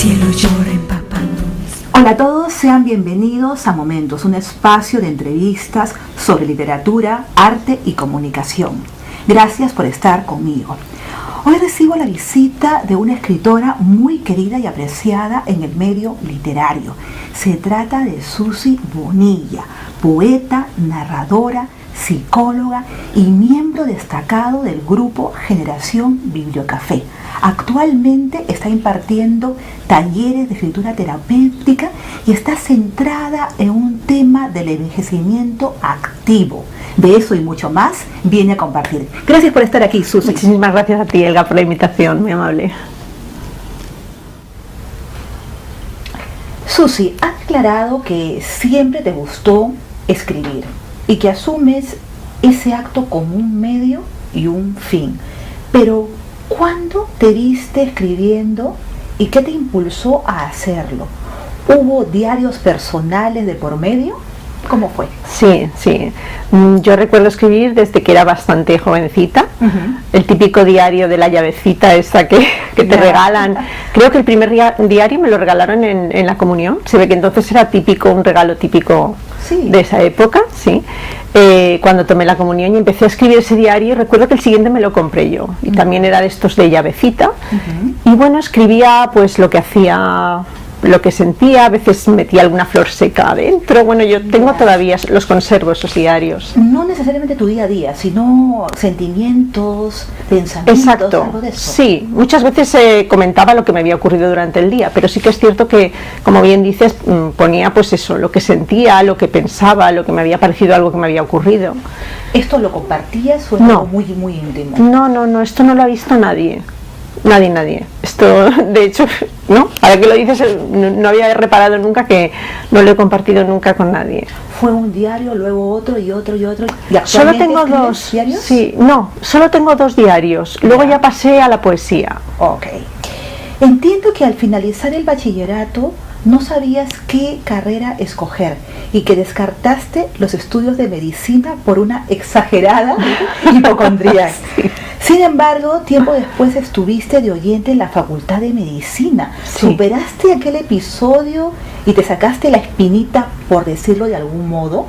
cielo llora empapando. Hola a todos, sean bienvenidos a Momentos, un espacio de entrevistas sobre literatura, arte y comunicación. Gracias por estar conmigo. Hoy recibo la visita de una escritora muy querida y apreciada en el medio literario. Se trata de Susi Bonilla, poeta, narradora, psicóloga y miembro destacado del grupo Generación Bibliocafé. Actualmente está impartiendo talleres de escritura terapéutica y está centrada en un tema del envejecimiento activo. De eso y mucho más viene a compartir. Gracias por estar aquí, Susi. Muchísimas gracias a ti, Elga, por la invitación, muy amable. Susi, has declarado que siempre te gustó escribir y que asumes ese acto como un medio y un fin. Pero, ¿cuándo te viste escribiendo y qué te impulsó a hacerlo? ¿Hubo diarios personales de por medio? ¿Cómo fue? Sí. Yo recuerdo escribir desde que era bastante jovencita. El típico diario de la llavecita esa que te regalan. Creo que el primer diario me lo regalaron en la comunión. Se ve que entonces era típico, un regalo típico de esa época, sí. Cuando tomé la comunión y empecé a escribir ese diario, recuerdo que el siguiente me lo compré yo. Y también era de estos de llavecita. Y bueno, escribía pues lo que hacía, lo que sentía, a veces metía alguna flor seca adentro. Bueno, yo tengo todavía, los conservo esos diarios. No necesariamente tu día a día, sino sentimientos, pensamientos. Exacto, algo de eso. Sí, muchas veces comentaba lo que me había ocurrido durante el día, pero sí que es cierto que, como bien dices, ponía pues eso, lo que sentía, lo que pensaba, lo que me había parecido, algo que me había ocurrido. ¿Esto lo compartías o era algo muy íntimo? No, esto no lo ha visto nadie. Nadie. Esto, de hecho, ¿no? Ahora que lo dices, no había reparado nunca que no lo he compartido nunca con nadie. ¿Fue un diario, luego otro y otro y otro? ¿Y solo tengo dos diarios? Sí, no, solo tengo dos diarios. Luego ya pasé a la poesía. Ok. Entiendo que al finalizar el bachillerato no sabías qué carrera escoger y que descartaste los estudios de medicina por una exagerada hipocondría. Sin embargo, tiempo después estuviste de oyente en la Facultad de Medicina. ¿Superaste aquel episodio y te sacaste la espinita, por decirlo de algún modo?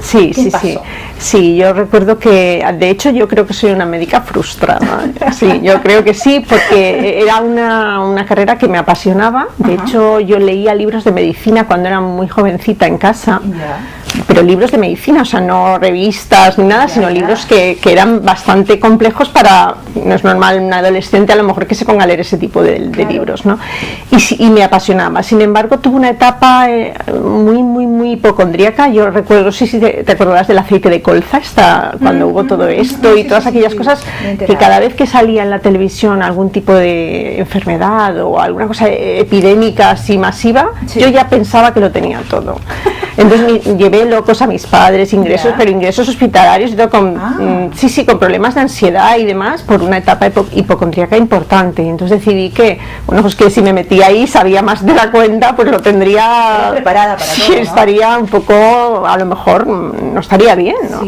Sí, yo recuerdo que, de hecho, yo creo que soy una médica frustrada. Sí, yo creo que sí, porque era una carrera que me apasionaba. De hecho, yo leía libros de medicina cuando era muy jovencita en casa. Pero libros de medicina, o sea, no revistas ni nada, sino libros que eran bastante complejos para, no es normal un adolescente a lo mejor que se ponga a leer ese tipo de libros, ¿no? Y me apasionaba. Sin embargo, tuve una etapa muy hipocondríaca. Yo recuerdo, si te acordarás del aceite de colza, cuando hubo todo esto y todas aquellas cosas, que cada vez que salía en la televisión algún tipo de enfermedad o alguna cosa epidémica así masiva, yo ya pensaba que lo tenía todo. Entonces llevé locos a mis padres, pero ingresos hospitalarios y todo con problemas de ansiedad y demás por una etapa hipocondríaca importante. Y entonces decidí que si me metía ahí sabía más de la cuenta, pues lo tendría preparada para todo, ¿no? Estaría un poco, a lo mejor no estaría bien, ¿no?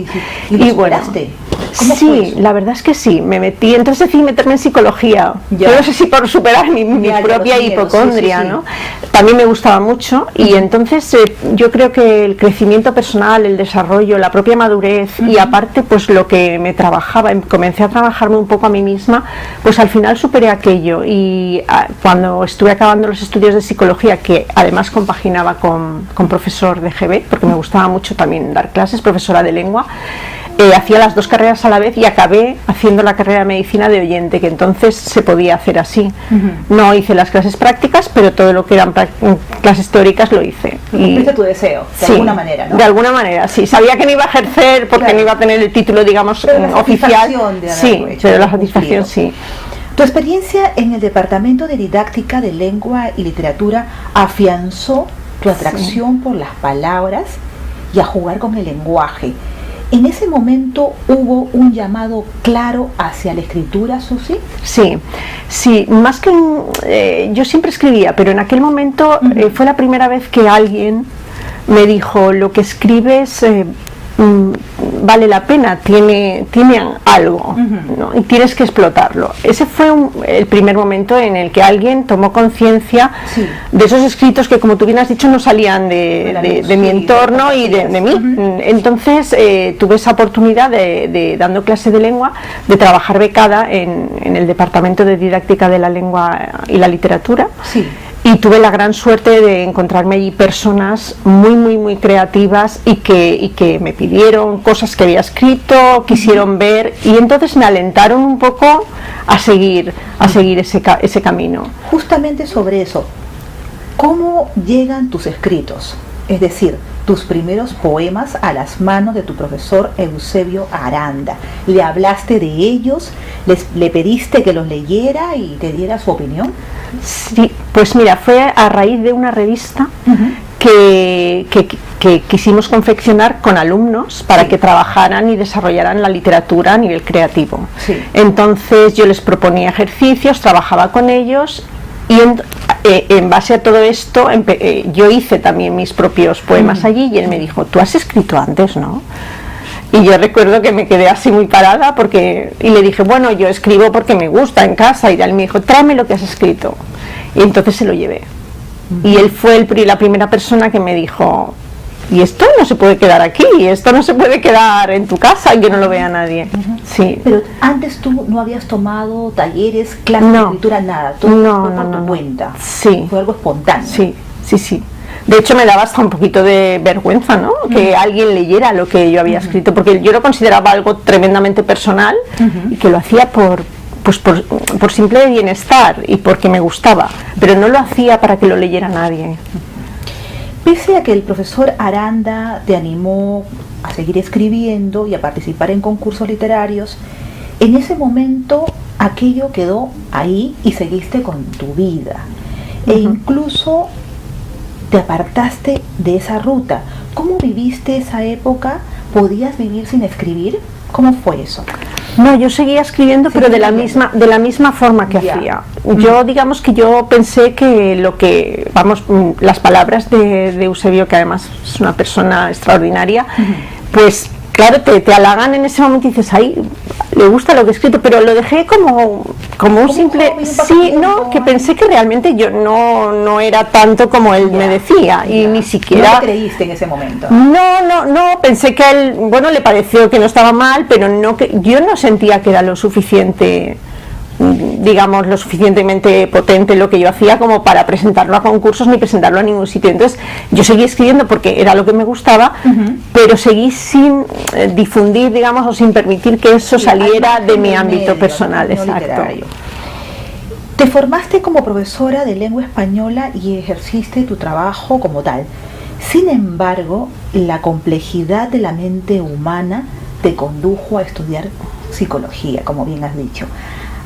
¿Y superaste? ¿Cómo fue eso? La verdad es que sí, me metí, entonces decidí meterme en psicología. Yo no sé si por superar mi propia hipocondria, ¿no? También me gustaba mucho y entonces yo creo que el crecimiento personal, el desarrollo, la propia madurez y aparte pues lo que me trabajaba, comencé a trabajarme un poco a mí misma, pues al final superé aquello y cuando estuve acabando los estudios de psicología, que además compaginaba con profesor de GB, porque me gustaba mucho también dar clases, profesora de lengua, hacía las dos carreras a la vez y acabé haciendo la carrera de medicina de oyente, que entonces se podía hacer así. No hice las clases prácticas, pero todo lo que eran clases teóricas lo hice. Cumpliste tu deseo, de alguna manera, ¿no? De alguna manera, sí. Sabía que no iba a ejercer porque no iba a tener el título, digamos, oficial. Pero la satisfacción sí. Tu experiencia en el Departamento de Didáctica de Lengua y Literatura afianzó tu atracción por las palabras y a jugar con el lenguaje. ¿En ese momento hubo un llamado claro hacia la escritura, Susi? Sí, más que yo siempre escribía, pero en aquel momento fue la primera vez que alguien me dijo: lo que escribes vale la pena, tiene algo, ¿no? Y tienes que explotarlo. Ese fue el primer momento en el que alguien tomó conciencia de esos escritos que, como tú bien has dicho, no salían de mi entorno y de mí. Entonces tuve esa oportunidad dando clase de lengua, de trabajar becada en el Departamento de Didáctica de la Lengua y la Literatura. Sí. Y tuve la gran suerte de encontrarme allí personas muy creativas y que me pidieron cosas que había escrito, quisieron ver, y entonces me alentaron un poco a seguir ese camino. Justamente sobre eso, ¿cómo llegan tus escritos? Es decir, tus primeros poemas a las manos de tu profesor Eusebio Aranda. ¿Le hablaste de ellos? ¿Le pediste que los leyera y te diera su opinión? Sí, pues mira, fue a raíz de una revista que quisimos confeccionar con alumnos para que trabajaran y desarrollaran la literatura a nivel creativo. Sí. Entonces yo les proponía ejercicios, trabajaba con ellos, y en base a todo esto yo hice también mis propios poemas allí, y él me dijo: ¿tú has escrito antes, no? Y yo recuerdo que me quedé así muy parada y le dije: bueno, yo escribo porque me gusta en casa, y él me dijo: tráeme lo que has escrito. Y entonces se lo llevé. Y él fue la primera persona que me dijo: y esto no se puede quedar aquí, esto no se puede quedar en tu casa y que no lo vea nadie. Sí. Pero antes tú no habías tomado talleres, clases de escritura, nada, todo fue por tu cuenta. Sí. Fue algo espontáneo. Sí. De hecho me daba hasta un poquito de vergüenza, ¿no? Que alguien leyera lo que yo había escrito, porque yo lo consideraba algo tremendamente personal, y que lo hacía por simple bienestar y porque me gustaba, pero no lo hacía para que lo leyera nadie. Pese a que el profesor Aranda te animó a seguir escribiendo y a participar en concursos literarios, en ese momento aquello quedó ahí y seguiste con tu vida. E incluso te apartaste de esa ruta. ¿Cómo viviste esa época? ¿Podías vivir sin escribir? ¿Cómo fue eso? No, yo seguía escribiendo, pero de la misma forma que hacía. Yo, digamos que yo pensé que las palabras de Eusebio, que además es una persona extraordinaria, pues claro, te halagan en ese momento y dices: ay, le gusta lo que he escrito, pero lo dejé como un simple... Sí, no, que pensé que realmente yo no era tanto como él me decía, y ni siquiera... ¿No te creíste en ese momento? No, pensé que a él, bueno, le pareció que no estaba mal, pero yo no sentía que era lo suficiente, digamos, lo suficientemente potente lo que yo hacía como para presentarlo a concursos ni presentarlo a ningún sitio. Entonces yo seguí escribiendo porque era lo que me gustaba, pero seguí sin difundir, digamos, o sin permitir que eso saliera de mi ámbito personal. Exacto. Te formaste como profesora de lengua española y ejerciste tu trabajo como tal. Sin embargo, la complejidad de la mente humana te condujo a estudiar psicología, como bien has dicho.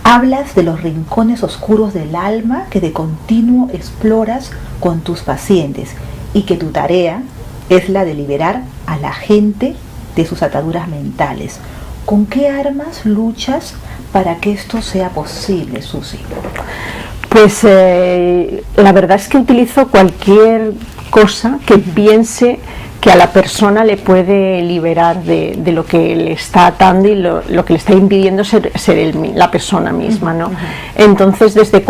Hablas de los rincones oscuros del alma que de continuo exploras con tus pacientes, y que tu tarea es la de liberar a la gente de sus ataduras mentales. ¿Con qué armas luchas para que esto sea posible, Susi? Pues la verdad es que utilizo cualquier cosa que piense que a la persona le puede liberar de lo que le está atando y lo que le está impidiendo ser la persona misma, ¿no? Entonces, desde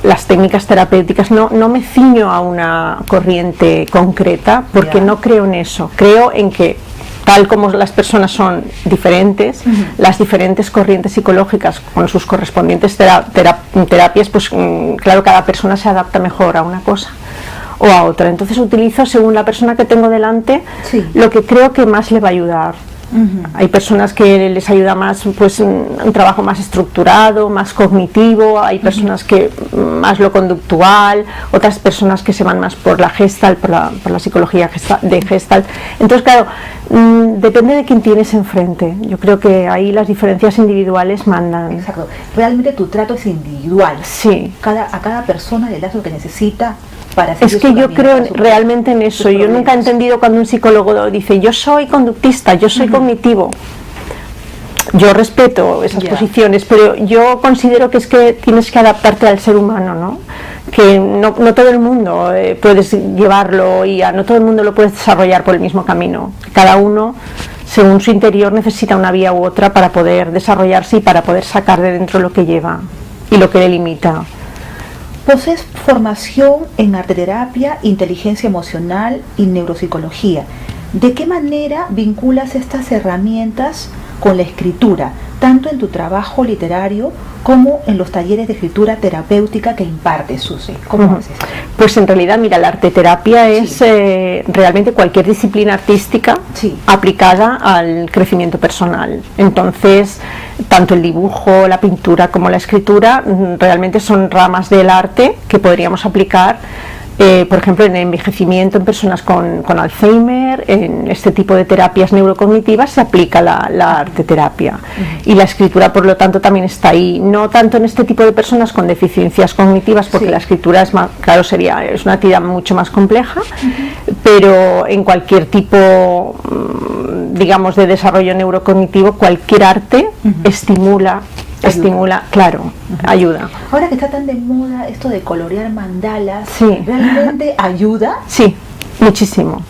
las técnicas terapéuticas, no me ciño a una corriente concreta, porque no creo en eso. Creo en que, tal como las personas son diferentes, las diferentes corrientes psicológicas con sus correspondientes terapias, pues claro, cada persona se adapta mejor a una cosa o a otra. Entonces utilizo, según la persona que tengo delante, lo que creo que más le va a ayudar. Hay personas que les ayuda más, pues, un trabajo más estructurado, más cognitivo. Hay personas que más lo conductual, otras personas que se van más por la Gestalt, por la psicología de Gestalt. Entonces, claro, depende de quién tienes enfrente. Yo creo que ahí las diferencias individuales mandan. Exacto. Realmente tu trato es individual. Sí. A cada persona le das lo que necesita. Es que yo creo realmente en eso. Yo nunca he entendido cuando un psicólogo dice: yo soy conductista, yo soy cognitivo. Yo respeto esas posiciones, pero yo considero que es que tienes que adaptarte al ser humano, ¿no? Que no todo el mundo puedes llevarlo, y no todo el mundo lo puedes desarrollar por el mismo camino. Cada uno según su interior necesita una vía u otra para poder desarrollarse y para poder sacar de dentro lo que lleva y lo que le limita. Posees formación en arteterapia, inteligencia emocional y neuropsicología. ¿De qué manera vinculas estas herramientas con la escritura, tanto en tu trabajo literario como en los talleres de escritura terapéutica que impartes, Susi? ¿Cómo haces? Pues en realidad, mira, la arteterapia es realmente cualquier disciplina artística aplicada al crecimiento personal. Entonces, tanto el dibujo, la pintura como la escritura realmente son ramas del arte que podríamos aplicar, por ejemplo, en envejecimiento en personas con Alzheimer. En este tipo de terapias neurocognitivas se aplica la arteterapia. Y la escritura, por lo tanto, también está ahí. No tanto en este tipo de personas con deficiencias cognitivas, porque la escritura es más, claro, es una actividad mucho más compleja, pero en cualquier tipo, digamos, de desarrollo neurocognitivo, cualquier arte estimula, claro, ayuda. Ahora que está tan de moda esto de colorear mandalas, ¿realmente ayuda? Sí, muchísimo.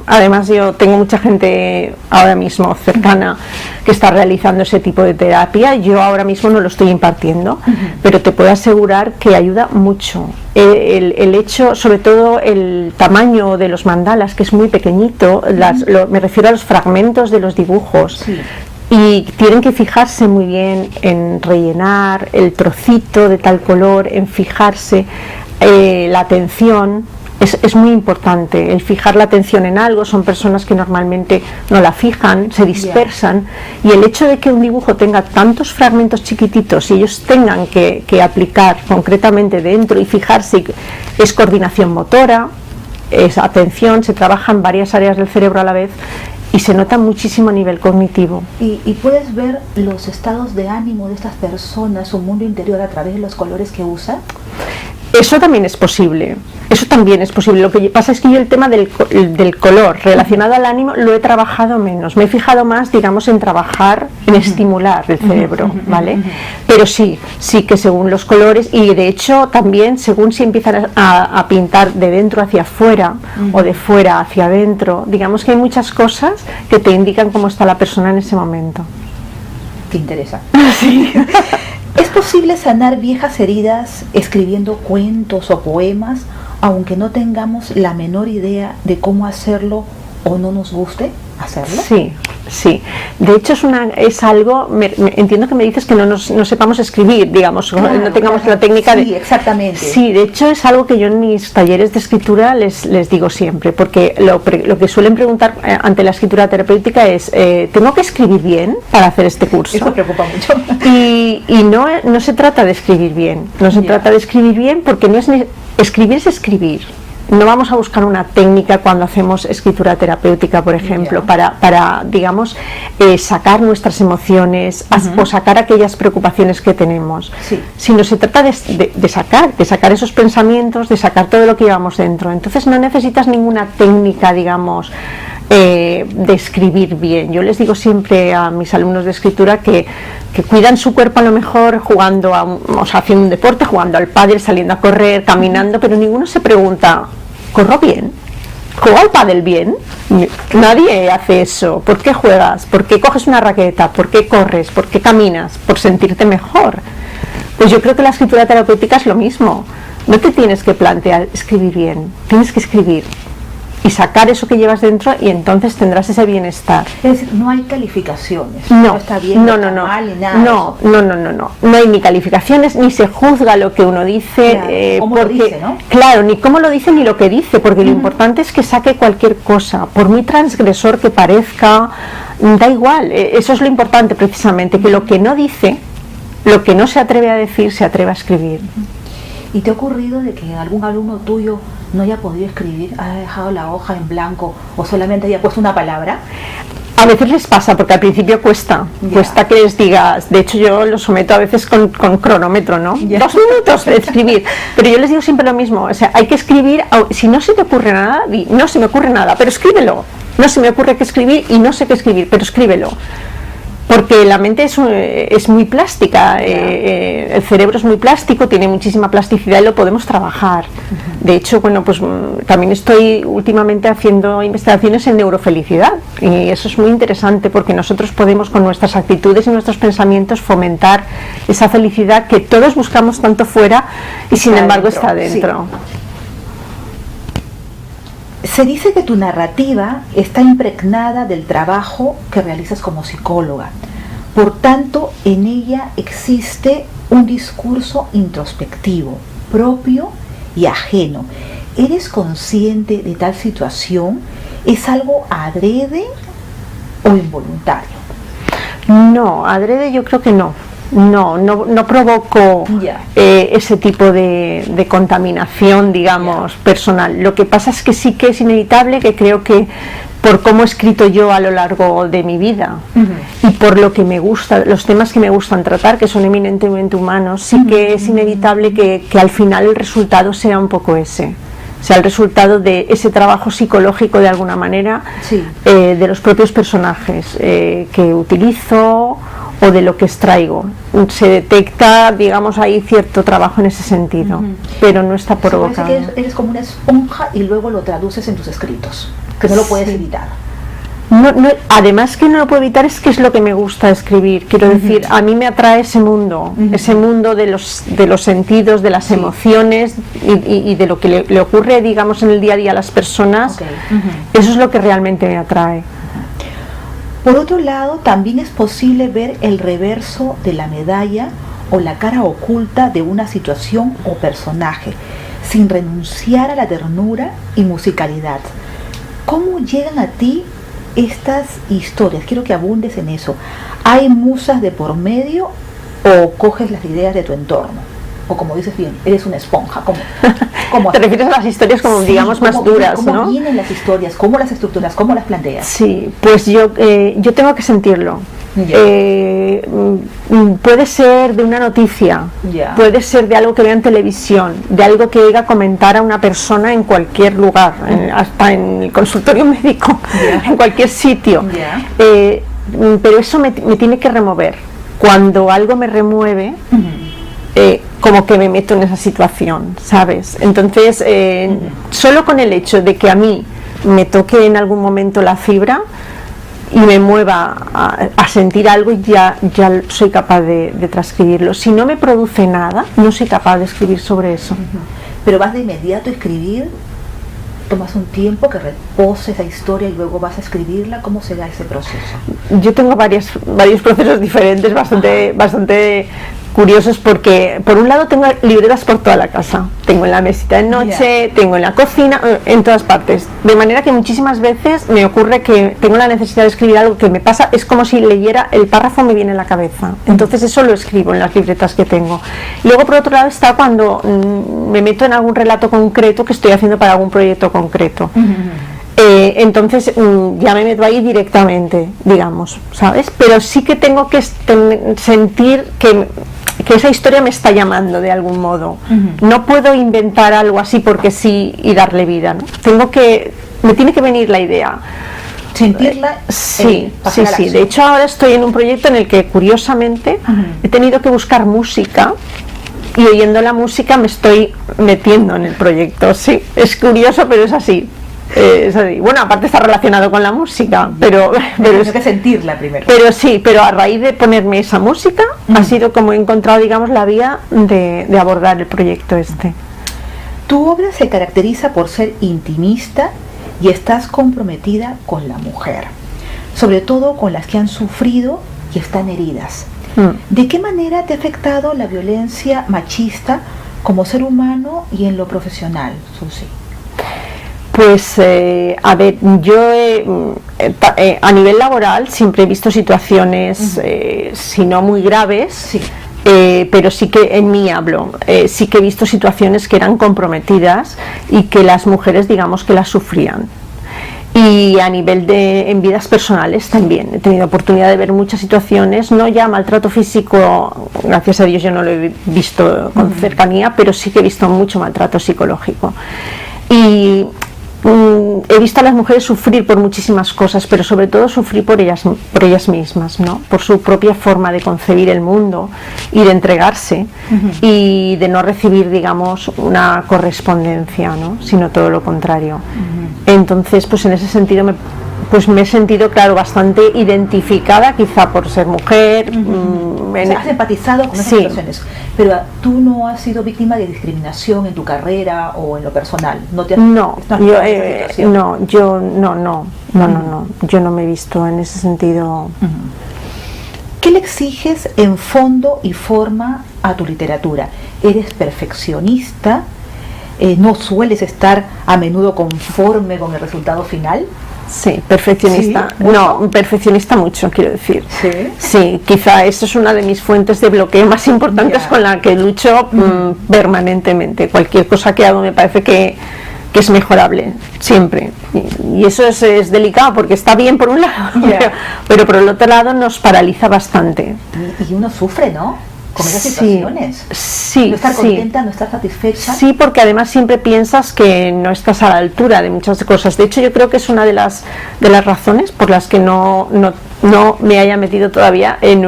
Además, yo tengo mucha gente ahora mismo cercana que está realizando ese tipo de terapia. Yo ahora mismo no lo estoy impartiendo, pero te puedo asegurar que ayuda mucho. El hecho, sobre todo el tamaño de los mandalas, que es muy pequeñito, me refiero a los fragmentos de los dibujos. Y tienen que fijarse muy bien en rellenar el trocito de tal color, en fijarse la atención. Es muy importante el fijar la atención en algo. Son personas que normalmente no la fijan, se dispersan, y el hecho de que un dibujo tenga tantos fragmentos chiquititos y ellos tengan que aplicar concretamente dentro y fijarse, es coordinación motora, es atención, se trabajan varias áreas del cerebro a la vez y se nota muchísimo a nivel cognitivo. Y puedes ver los estados de ánimo de estas personas, su mundo interior, a través de los colores que usa. Eso también es posible. Lo que pasa es que yo el tema del color relacionado al ánimo lo he trabajado menos. Me he fijado más, digamos, en trabajar, en estimular el cerebro, ¿vale? Pero sí que según los colores, y de hecho también según si empiezan a pintar de dentro hacia afuera o de fuera hacia adentro, digamos que hay muchas cosas que te indican cómo está la persona en ese momento. Te interesa. Sí. ¿Es posible sanar viejas heridas escribiendo cuentos o poemas, aunque no tengamos la menor idea de cómo hacerlo o no nos guste hacerlo? Sí. De hecho es algo, entiendo que me dices que no sepamos escribir, digamos, claro, no tengamos la técnica de... Sí, exactamente. Sí, de hecho es algo que yo en mis talleres de escritura les digo siempre, porque lo que suelen preguntar ante la escritura terapéutica es, ¿tengo que escribir bien para hacer este curso? Eso me preocupa mucho. Y no se trata de escribir bien, trata de escribir bien, porque no es escribir, es escribir. No vamos a buscar una técnica cuando hacemos escritura terapéutica, por ejemplo, para digamos, sacar nuestras emociones o sacar aquellas preocupaciones que tenemos, sino se trata de sacar esos pensamientos, de sacar todo lo que llevamos dentro. Entonces no necesitas ninguna técnica, digamos, de escribir bien. Yo les digo siempre a mis alumnos de escritura que cuidan su cuerpo a lo mejor jugando, haciendo un deporte, jugando al pádel, saliendo a correr, caminando, pero ninguno se pregunta, ¿corro bien? ¿Juego al pádel bien? Nadie hace eso. ¿Por qué juegas? ¿Por qué coges una raqueta? ¿Por qué corres? ¿Por qué caminas? Por sentirte mejor. Pues yo creo que la escritura terapéutica es lo mismo. No te tienes que plantear escribir bien, tienes que escribir y sacar eso que llevas dentro, y entonces tendrás ese bienestar. Es decir, no hay calificaciones. No está bien, no está mal, ni nada. No hay ni calificaciones, ni se juzga lo que uno dice. Claro, cómo lo dice, ¿no? Claro, ni cómo lo dice ni lo que dice, porque lo importante es que saque cualquier cosa, por muy transgresor que parezca, da igual. Eso es lo importante, precisamente, que lo que no dice, lo que no se atreve a decir, se atreve a escribir. ¿Y te ha ocurrido de que algún alumno tuyo no haya podido escribir, haya dejado la hoja en blanco o solamente haya puesto una palabra? A veces les pasa, porque al principio cuesta que les digas. De hecho, yo lo someto a veces con cronómetro, ¿no? 2 minutos de escribir, pero yo les digo siempre lo mismo, o sea, hay que escribir. Si no se te ocurre nada, no se me ocurre nada, pero escríbelo. No se me ocurre qué escribir y no sé qué escribir, pero escríbelo. porque la mente es muy plástica, el cerebro es muy plástico, tiene muchísima plasticidad y lo podemos trabajar. De hecho, bueno, pues también estoy últimamente haciendo investigaciones en neurofelicidad, y eso es muy interesante porque nosotros podemos con nuestras actitudes y nuestros pensamientos fomentar esa felicidad que todos buscamos tanto fuera y sin embargo está dentro. Sí. Se dice que tu narrativa está impregnada del trabajo que realizas como psicóloga. Por tanto, en ella existe un discurso introspectivo, propio y ajeno. ¿Eres consciente de tal situación? ¿Es algo adrede o involuntario? No, adrede yo creo que no. No provoco ese tipo de contaminación, digamos, personal. Lo que pasa es que sí que es inevitable, que creo que por cómo he escrito yo a lo largo de mi vida y por lo que me gusta, los temas que me gustan tratar, que son eminentemente humanos, sí que es inevitable que al final el resultado sea un poco ese. O sea, el resultado de ese trabajo psicológico de alguna manera, de los propios personajes que utilizo o de lo que extraigo. Se detecta, digamos, ahí cierto trabajo en ese sentido, pero no está provocado. Parece que eres como una esponja y luego lo traduces en tus escritos, que no lo puedes evitar. Además que no lo puedo evitar, es que es lo que me gusta escribir. Quiero decir, a mí me atrae ese mundo de los sentidos, de las emociones y de lo que le ocurre, digamos, en el día a día a las personas. Eso es lo que realmente me atrae. Por otro lado, también es posible ver el reverso de la medalla o la cara oculta de una situación o personaje, sin renunciar a la ternura y musicalidad. ¿Cómo llegan a ti estas historias? Quiero que abundes en eso. ¿Hay musas de por medio o coges las ideas de tu entorno? O como dices bien, eres una esponja. ¿Cómo te refieres a las historias como, digamos, más duras, ¿cómo ¿no? ¿Cómo vienen las historias? ¿Cómo las estructuras? ¿Cómo las planteas? Sí, pues yo tengo que sentirlo. Puede ser de una noticia, puede ser de algo que vea en televisión, de algo que oiga comentar a una persona en cualquier lugar, hasta en el consultorio médico, en cualquier sitio. Pero eso me tiene que remover. Cuando algo me remueve, como que me meto en esa situación, ¿sabes? Entonces, solo con el hecho de que a mí me toque en algún momento la fibra y me mueva a sentir algo, ya soy capaz de transcribirlo. Si no me produce nada, no soy capaz de escribir sobre eso. Pero vas de inmediato a escribir, tomas un tiempo que repose esa historia y luego vas a escribirla. ¿Cómo se da ese proceso? Yo tengo varios procesos diferentes, bastante curiosos, porque por un lado tengo libretas por toda la casa, tengo en la mesita de noche, tengo en la cocina, en todas partes, de manera que muchísimas veces me ocurre que tengo la necesidad de escribir algo que me pasa, es como si leyera el párrafo, me viene en la cabeza, entonces eso lo escribo en las libretas que tengo. Luego por otro lado está cuando me meto en algún relato concreto que estoy haciendo para algún proyecto concreto. Entonces ya me meto ahí directamente, digamos, ¿sabes? Pero sí que tengo que sentir que esa historia me está llamando de algún modo. No puedo inventar algo así porque sí y darle vida, ¿no? Me tiene que venir la idea. Sentirla. Sí. De hecho ahora estoy en un proyecto en el que curiosamente he tenido que buscar música. Y oyendo la música me estoy metiendo en el proyecto. Sí, es curioso, pero es así. Bueno, aparte está relacionado con la música, pero tengo que sentirla primero. Pero a raíz de ponerme esa música ha sido como he encontrado, digamos, la vía de abordar el proyecto este. Tu obra se caracteriza por ser intimista y estás comprometida con la mujer, sobre todo con las que han sufrido y están heridas. ¿De qué manera te ha afectado la violencia machista como ser humano y en lo profesional, Susi? Pues, a ver, yo a nivel laboral siempre he visto situaciones, si no muy graves, pero sí que en mí hablo, sí que he visto situaciones que eran comprometidas y que las mujeres, digamos, que las sufrían. Y a nivel en vidas personales también he tenido oportunidad de ver muchas situaciones, no ya maltrato físico, gracias a Dios yo no lo he visto con cercanía, pero sí que he visto mucho maltrato psicológico. Y he visto a las mujeres sufrir por muchísimas cosas, pero sobre todo sufrir por ellas mismas, ¿no? Por su propia forma de concebir el mundo y de entregarse y de no recibir, digamos, una correspondencia, ¿no? Sino todo lo contrario. Entonces, pues en ese sentido me he sentido, claro, bastante identificada, quizá por ser mujer. O sea, has empatizado con esas situaciones, pero tú no has sido víctima de discriminación en tu carrera o en lo personal. No, yo no me he visto en ese sentido. ¿Qué le exiges en fondo y forma a tu literatura? ¿Eres perfeccionista? ¿No sueles estar a menudo conforme con el resultado final? Sí, perfeccionista. Sí, no, perfeccionista mucho, quiero decir. Sí. Sí, quizá eso es una de mis fuentes de bloqueo más importantes con la que lucho permanentemente. Cualquier cosa que hago me parece que es mejorable, siempre. Y eso es delicado porque está bien por un lado, pero por el otro lado nos paraliza bastante. Y uno sufre, ¿no? Con esas situaciones. Sí, no estar contenta, no estar satisfecha. Sí, porque además siempre piensas que no estás a la altura de muchas cosas. De hecho, yo creo que es una de las razones por las que no me haya metido todavía en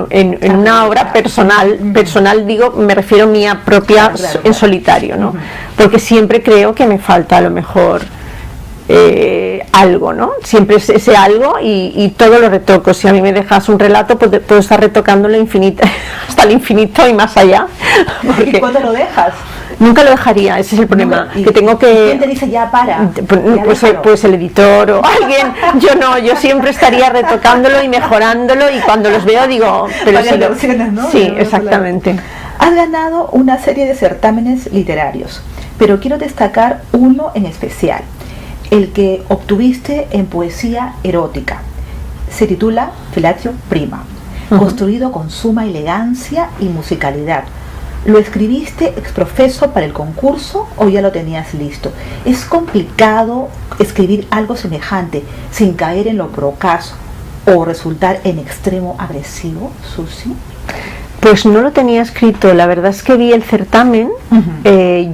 una obra personal. Personal, digo, me refiero a mía propia, en solitario, ¿no? Porque siempre creo que me falta a lo mejor algo, ¿no? Siempre es ese algo y todo lo retoco. Si a mí me dejas un relato, pues puedo estar retocándolo hasta el infinito y más allá. ¿Y cuándo lo dejas? Nunca lo dejaría, ese es el problema. Que tengo que. ¿Quién te dice ya para? Pues el editor o alguien. Yo siempre estaría retocándolo y mejorándolo y cuando los veo digo, pero sí, exactamente. Has ganado una serie de certámenes literarios, pero quiero destacar uno en especial, el que obtuviste en poesía erótica. Se titula Fellatio Prima, construido con suma elegancia y musicalidad. ¿Lo escribiste exprofeso para el concurso o ya lo tenías listo? ¿Es complicado escribir algo semejante sin caer en lo procaz o resultar en extremo agresivo, Susi? Pues no lo tenía escrito, la verdad es que vi el certamen.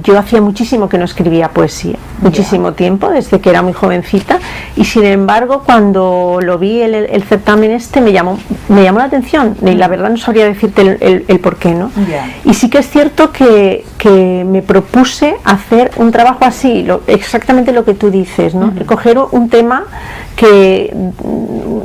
Yo hacía muchísimo que no escribía poesía, muchísimo tiempo, desde que era muy jovencita, y sin embargo cuando lo vi el certamen me llamó la atención, y la verdad no sabría decirte el por qué, ¿no? Y sí que es cierto que me propuse hacer un trabajo así, exactamente lo que tú dices, ¿no? Coger un tema que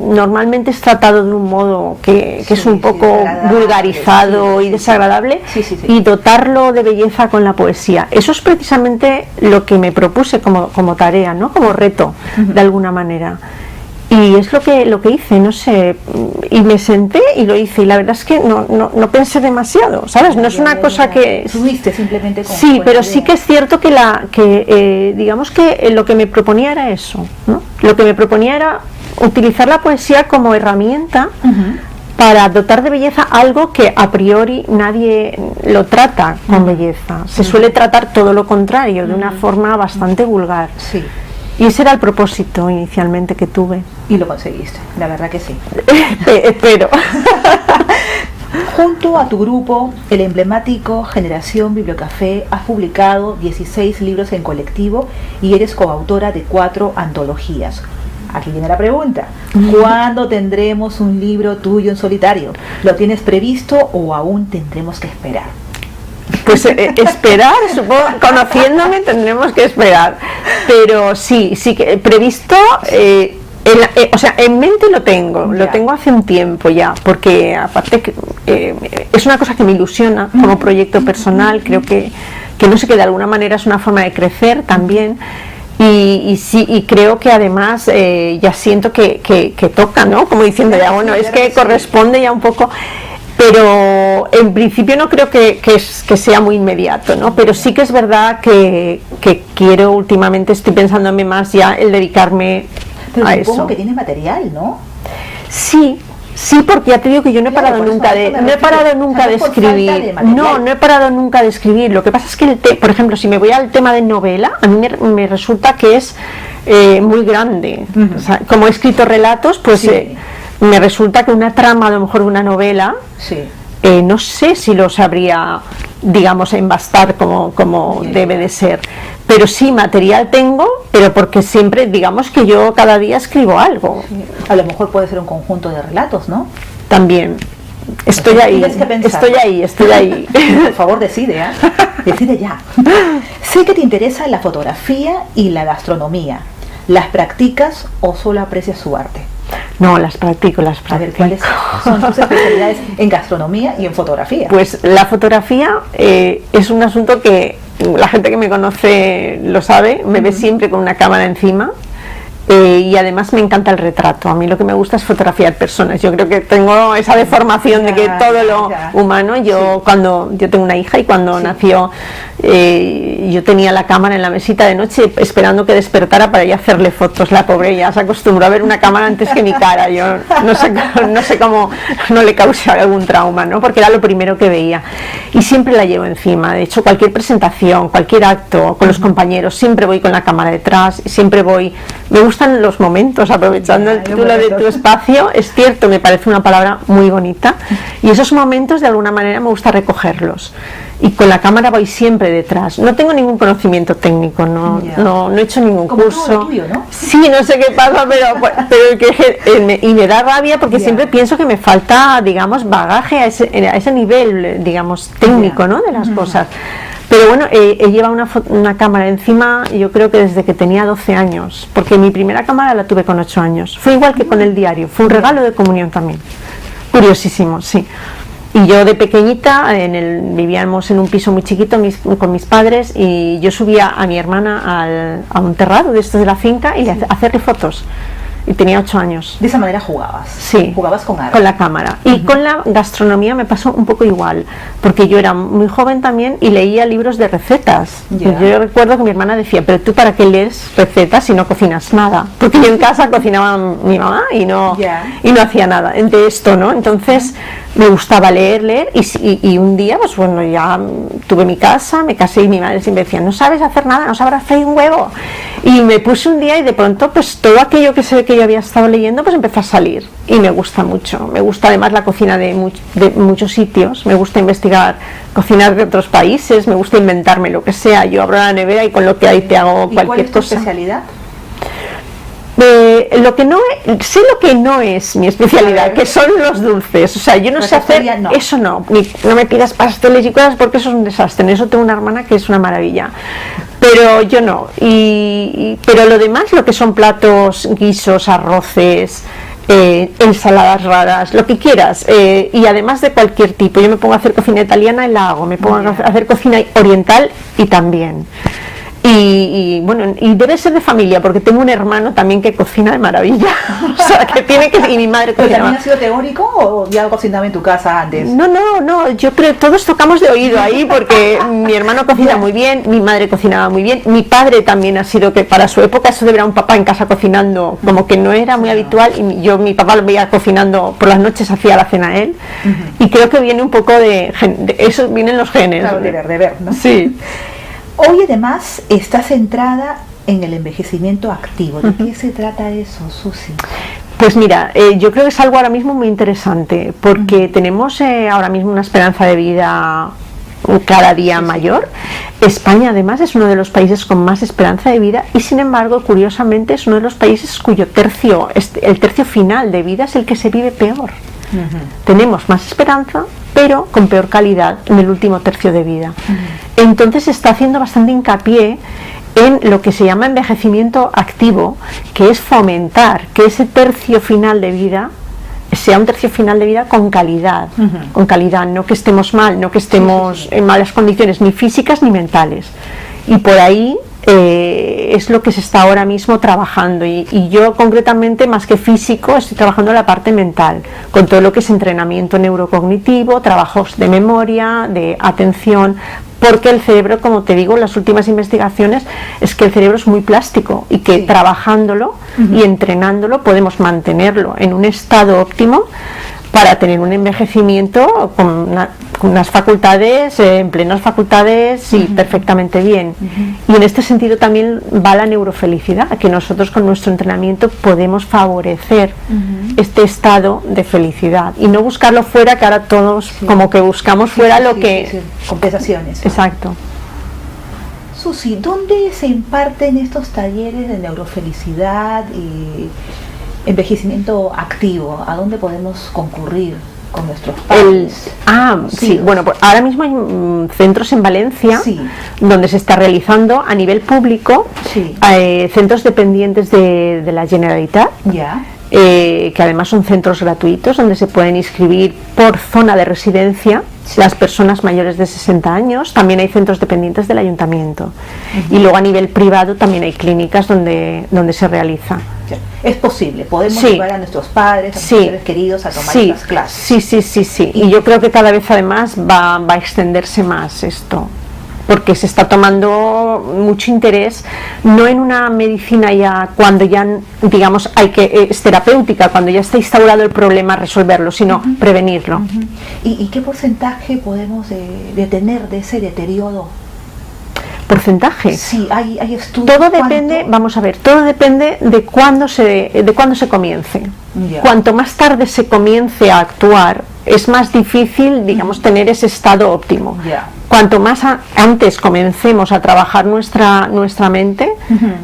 normalmente es tratado de un modo que es un poco vulgarizado y desagradable, y dotarlo de belleza con la poesía. Eso es precisamente lo que me propuse como tarea, ¿no? Como reto, de alguna manera. Y es lo que hice, no sé, y me senté y lo hice, y la verdad es que no pensé demasiado, ¿sabes? No es una cosa que... Subiste simplemente con... Sí, pero sí que es cierto que digamos que lo que me proponía era eso, ¿no? Lo que me proponía era utilizar la poesía como herramienta para dotar de belleza algo que a priori nadie lo trata con belleza. Se suele tratar todo lo contrario, de una forma bastante vulgar. Sí. Y ese era el propósito inicialmente que tuve. Y lo conseguiste, la verdad que sí. Espero. Junto a tu grupo, el emblemático Generación Bibliocafé, has publicado 16 libros en colectivo y eres coautora de 4 antologías. Aquí viene la pregunta: ¿cuándo tendremos un libro tuyo en solitario? ¿Lo tienes previsto o aún tendremos que esperar? Pues esperar, supongo, conociéndome tendremos que esperar, pero sí que previsto, o sea, en mente lo tengo hace un tiempo ya, porque aparte es una cosa que me ilusiona como proyecto personal, creo que no sé, que de alguna manera es una forma de crecer también. Y creo que además ya siento que toca, ¿no? Como diciendo ya, bueno, es que corresponde ya un poco, pero en principio no creo que sea muy inmediato, ¿no? Pero sí que es verdad que quiero, últimamente estoy pensándome más ya el dedicarme a eso. Supongo que tienes material, ¿no? Sí, porque ya te digo que yo no he parado nunca de escribir. No he parado nunca de escribir. Lo que pasa es que, por ejemplo, si me voy al tema de novela, a mí me resulta que es muy grande. O sea, como he escrito relatos, pues me resulta que una trama, a lo mejor una novela, no sé si lo sabría, digamos, embastar como debe de ser. pero sí, material tengo, pero porque siempre, digamos que yo cada día escribo algo. Sí. A lo mejor puede ser un conjunto de relatos, ¿no? También. Estoy ahí, estoy ahí. Por favor, decide, ¿eh? Decide ya. Sé que te interesa la fotografía y la gastronomía. ¿Las practicas o solo aprecias su arte? No, las practico. A ver, ¿cuáles son tus especialidades en gastronomía y en fotografía? Pues la fotografía es un asunto que la gente que me conoce lo sabe, me ve siempre con una cámara encima. Y además me encanta el retrato. A mí lo que me gusta es fotografiar personas. Yo creo que tengo esa deformación de que todo lo humano. Cuando yo tengo una hija y cuando nació, yo tenía la cámara en la mesita de noche esperando que despertara para ir a hacerle fotos. La pobre ya se acostumbró a ver una cámara antes que mi cara. Yo no sé cómo no le causa algún trauma, ¿no? Porque era lo primero que veía. Y siempre la llevo encima. De hecho, cualquier presentación, cualquier acto con los compañeros, siempre voy con la cámara detrás, siempre voy. Me gustan los momentos, aprovechando el título de tu espacio. Es cierto, me parece una palabra muy bonita, y esos momentos de alguna manera me gusta recogerlos, y con la cámara voy siempre detrás. No tengo ningún conocimiento técnico, no he hecho ningún curso. Tuyo, ¿no? Sí, no sé qué pasa, y me da rabia porque siempre pienso que me falta, digamos, bagaje a ese nivel, digamos, técnico, ¿no? De las cosas. Pero bueno, he llevado una cámara encima, yo creo que desde que tenía 12 años, porque mi primera cámara la tuve con 8 años. Fue igual que con el diario, fue un regalo de comunión también. Curiosísimo, sí. Y yo de pequeñita, vivíamos en un piso muy chiquito con mis padres, y yo subía a mi hermana a un terrado de estos de la finca y a hacerle fotos. Y tenía 8 años. De esa manera jugabas. Sí. Jugabas con arte. Con la cámara. Y con la gastronomía me pasó un poco igual, porque yo era muy joven también y leía libros de recetas. Yo recuerdo que mi hermana decía, pero tú ¿para qué lees recetas si no cocinas nada? Porque yo en casa cocinaba mi mamá y no hacía nada de esto, ¿no? Entonces me gustaba leer y un día, pues bueno, ya tuve mi casa, me casé, y mi madre siempre decía, no sabes hacer nada, no sabrás freír un huevo. Y me puse un día y de pronto pues todo aquello que yo había estado leyendo pues empezó a salir, y me gusta mucho. Me gusta además la cocina de muchos sitios, me gusta investigar cocinar de otros países, me gusta inventarme lo que sea. Yo abro la nevera y con lo que hay te hago cualquier cosa. ¿Cuál es tu especialidad? Sé lo que no es mi especialidad, que son los dulces. O sea, yo no sé hacer eso, no me pidas pasteles y cosas, porque eso es un desastre. En eso tengo una hermana que es una maravilla, pero yo no. Pero lo demás, lo que son platos, guisos, arroces, ensaladas raras, lo que quieras, y además de cualquier tipo. Yo me pongo a hacer cocina italiana y la hago, me pongo a hacer cocina oriental y también. Y bueno, y debe ser de familia, porque tengo un hermano también que cocina de maravilla. O sea, que tiene que... Y mi madre cocina. ¿Pero también ha sido teórico o ya cocinaba en tu casa antes? No, yo creo que todos tocamos de oído ahí, porque mi hermano cocina muy bien, mi madre cocinaba muy bien, mi padre también ha sido, que para su época eso de ver a un papá en casa cocinando como que no era muy habitual, y mi papá lo veía cocinando por las noches, hacía la cena él, y creo que viene un poco de eso, vienen los genes. Claro, de ver, ¿no? Sí. Hoy además está centrada en el envejecimiento activo. ¿De qué se trata eso, Susi? Pues mira, yo creo que es algo ahora mismo muy interesante, porque tenemos ahora mismo una esperanza de vida cada día mayor. España además es uno de los países con más esperanza de vida, y sin embargo, curiosamente, es uno de los países cuyo el tercio final de vida es el que se vive peor. Tenemos más esperanza, pero con peor calidad en el último tercio de vida. Entonces se está haciendo bastante hincapié en lo que se llama envejecimiento activo, que es fomentar que ese tercio final de vida sea un tercio final de vida con calidad, no que estemos mal, no que estemos en malas condiciones, ni físicas ni mentales. Y por ahí es lo que se está ahora mismo trabajando, y yo concretamente, más que físico, estoy trabajando en la parte mental, con todo lo que es entrenamiento neurocognitivo, trabajos de memoria, de atención, porque el cerebro, como te digo, las últimas investigaciones es que el cerebro es muy plástico, y que trabajándolo y entrenándolo podemos mantenerlo en un estado óptimo para tener un envejecimiento con unas facultades, en plenas facultades y perfectamente bien. Y en este sentido también va la neurofelicidad, que nosotros con nuestro entrenamiento podemos favorecer este estado de felicidad y no buscarlo fuera, que ahora todos como que buscamos fuera lo que... compensaciones. Exacto. Susi, ¿dónde se imparten estos talleres de neurofelicidad y envejecimiento activo? ¿A dónde podemos concurrir con nuestros padres? Sí, bueno, pues ahora mismo hay centros en Valencia, Sí. donde se está realizando a nivel público, Sí. centros dependientes de la Generalitat, Ya. que además son centros gratuitos donde se pueden inscribir por zona de residencia las personas mayores de 60 años. También hay centros dependientes del ayuntamiento. Y luego a nivel privado también hay clínicas donde se realiza. Ya. Es posible, podemos Sí. llevar a nuestros padres, a Sí. nuestros seres queridos a tomar Sí, estas clases. sí. Y yo creo que cada vez además va a extenderse más esto, porque se está tomando mucho interés, no en una medicina ya cuando ya, digamos, es terapéutica, cuando ya está instaurado el problema, resolverlo, sino prevenirlo. ¿Y qué porcentaje podemos detener de ese deterioro? ¿Porcentaje? Sí, hay estudios. Todo ¿cuánto? depende, vamos a ver, todo depende de cuándo se comience. Ya. Cuanto más tarde se comience a actuar, es más difícil, digamos, tener ese estado óptimo. Ya. Cuanto más antes comencemos a trabajar nuestra mente,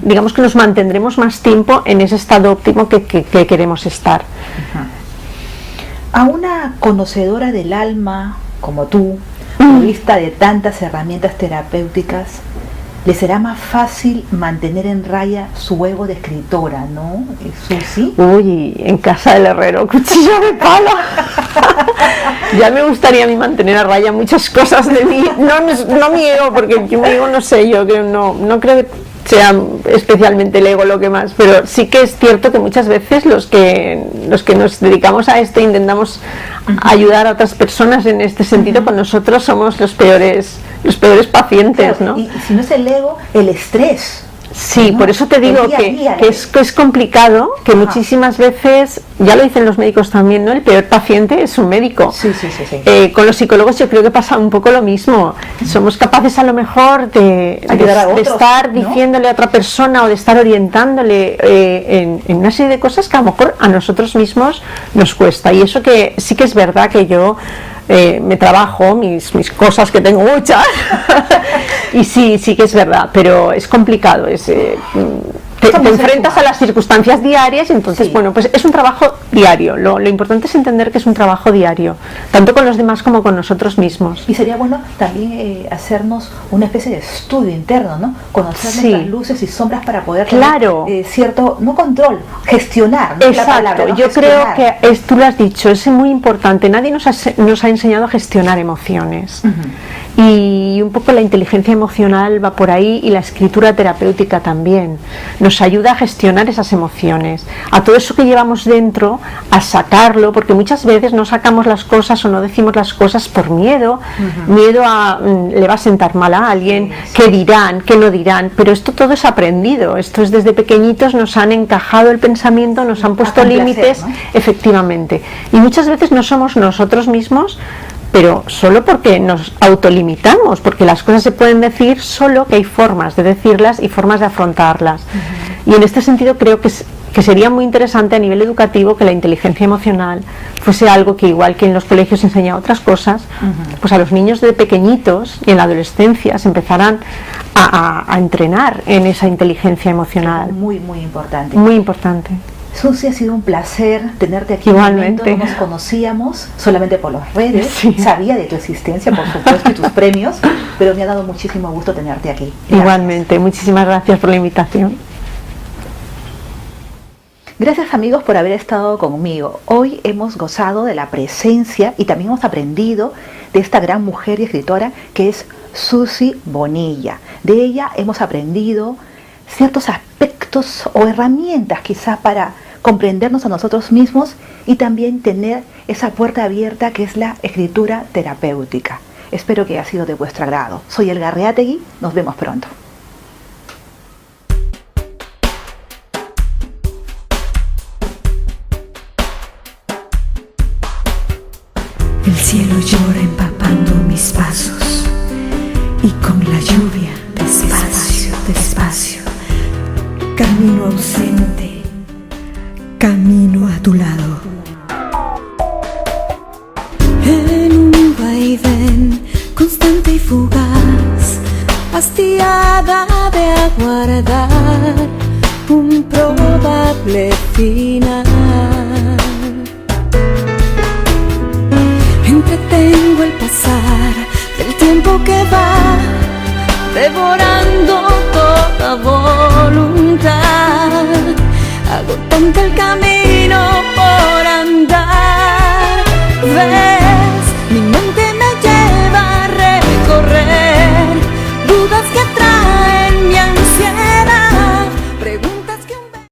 digamos que nos mantendremos más tiempo en ese estado óptimo que queremos estar. A una conocedora del alma como tú, provista de tantas herramientas terapéuticas, le será más fácil mantener en raya su ego de escritora, ¿no, Susi? Uy, en casa del herrero, cuchillo de palo. Ya me gustaría a mí mantener a raya muchas cosas de mí, no mi ego, porque yo mi ego no sé, yo creo, no creo que sea especialmente el ego lo que más, pero sí que es cierto que muchas veces los que nos dedicamos a esto intentamos ayudar a otras personas en este sentido, pues nosotros somos los peores pacientes, Claro, ¿no? y si no es el ego, el estrés. Sí, ¿no? por eso te digo El día a día, que es complicado, que muchísimas veces, ya lo dicen los médicos también, ¿no? El peor paciente es un médico. Sí. Con los psicólogos yo creo que pasa un poco lo mismo. Somos capaces a lo mejor de Ayudar a otros, estar ¿no? diciéndole a otra persona o de estar orientándole en una serie de cosas que a lo mejor a nosotros mismos nos cuesta. Y eso que sí que es verdad que yo me trabajo mis cosas, que tengo muchas, y sí que es verdad, pero es complicado, te enfrentas a las circunstancias diarias, y entonces, Sí. bueno, pues es un trabajo diario. Lo importante es entender que es un trabajo diario, tanto con los demás como con nosotros mismos. Y sería bueno también hacernos una especie de estudio interno, ¿no? Conocer Sí. nuestras luces y sombras para poder Claro. tener cierto, no control, gestionar. ¿no? Es la Exacto, palabra, ¿no? yo Gestionar. creo que tú lo has dicho, es muy importante. Nadie nos ha enseñado a gestionar emociones. Y un poco la inteligencia emocional va por ahí, y la escritura terapéutica también. Nos ayuda a gestionar esas emociones, a todo eso que llevamos dentro, a sacarlo, porque muchas veces no sacamos las cosas o no decimos las cosas por miedo, miedo a le va a sentar mal a alguien, qué dirán, qué no dirán, pero esto todo es aprendido, esto es desde pequeñitos, nos han encajado el pensamiento, nos han puesto complacer, límites, ¿no? Efectivamente, y muchas veces no somos nosotros mismos, pero solo porque nos autolimitamos, porque las cosas se pueden decir, solo que hay formas de decirlas y formas de afrontarlas. Y en este sentido creo que sería muy interesante a nivel educativo que la inteligencia emocional fuese algo que, igual que en los colegios se enseña otras cosas, pues a los niños de pequeñitos y en la adolescencia se empezaran a entrenar en esa inteligencia emocional. Muy importante. Muy importante. Susi, ha sido un placer tenerte aquí. Igualmente. No nos conocíamos solamente por las redes, Sí. sabía de tu existencia, por supuesto, y tus premios, pero me ha dado muchísimo gusto tenerte aquí. Gracias. Igualmente, muchísimas gracias por la invitación. Gracias, amigos, por haber estado conmigo. Hoy hemos gozado de la presencia y también hemos aprendido de esta gran mujer y escritora que es Susi Bonilla. De ella hemos aprendido ciertos aspectos o herramientas quizás para comprendernos a nosotros mismos y también tener esa puerta abierta que es la escritura terapéutica. Espero que haya sido de vuestro agrado. Soy Elga Reategui, nos vemos pronto. El cielo llora empapando mis pasos y con la lluvia despacio, despacio, camino ausente, camino a tu lado. En un vaivén constante y fugaz, hastiada de aguardar un probable final. Entretengo el pasar del tiempo que va devorando toda voluntad, agotante el camino por andar.